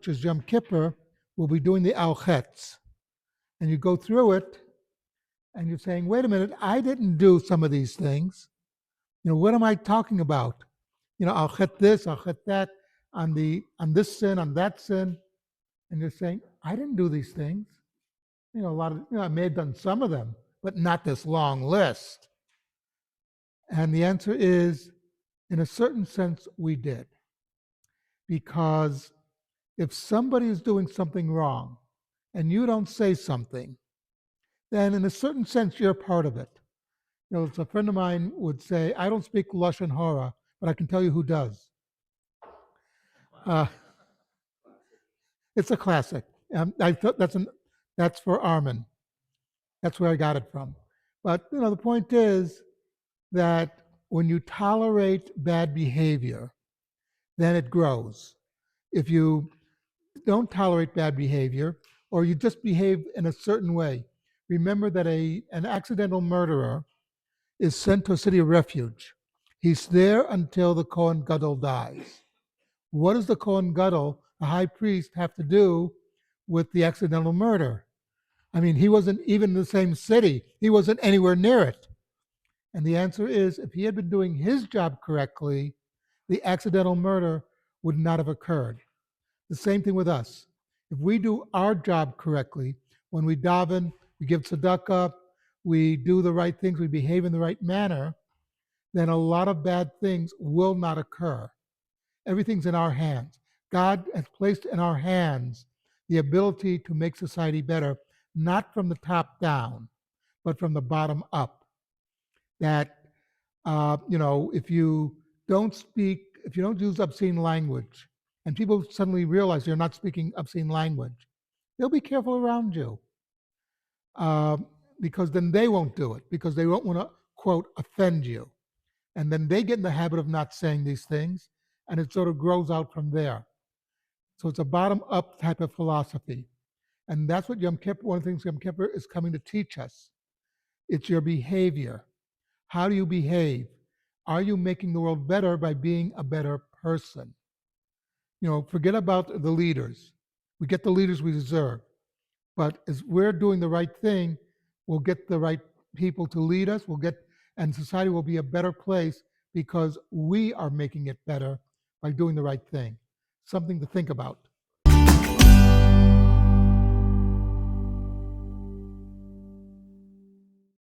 which is Yom Kippur, we'll be doing the Al Chetz. And you go through it and you're saying, wait a minute, I didn't do some of these things. What am I talking about? I'll chet this, I'll chet that, on this sin, on that sin. And you're saying, I didn't do these things. A lot of, I may have done some of them, but not this long list. And the answer is, in a certain sense, we did. Because if somebody is doing something wrong and you don't say something, then in a certain sense, you're part of it. As a friend of mine would say, I don't speak Lashon Hara, but I can tell you who does. It's a classic. I thought that's for Armin. That's where I got it from. But the point is that when you tolerate bad behavior, then it grows. If you don't tolerate bad behavior, or you just behave in a certain way, remember that an accidental murderer is sent to a city of refuge. He's there until the Kohen Gadol dies. What does the Kohen Gadol, the high priest, have to do with the accidental murder? I mean, he wasn't even in the same city. He wasn't anywhere near it. And the answer is, if he had been doing his job correctly, the accidental murder would not have occurred. The same thing with us. If we do our job correctly, when we daven, we give tzedakah, we do the right things, we behave in the right manner, then a lot of bad things will not occur. Everything's in our hands. God has placed in our hands the ability to make society better, not from the top down, but from the bottom up. That, if you don't use obscene language, and people suddenly realize you're not speaking obscene language, they'll be careful around you. Because then they won't do it, because they won't want to, quote, offend you. And then they get in the habit of not saying these things, and it sort of grows out from there. So it's a bottom-up type of philosophy. And that's what Yom Kippur, one of the things Yom Kippur is coming to teach us. It's your behavior. How do you behave? Are you making the world better by being a better person? Forget about the leaders. We get the leaders we deserve. But as we're doing the right thing, we'll get the right people to lead us. And society will be a better place because we are making it better by doing the right thing. Something to think about.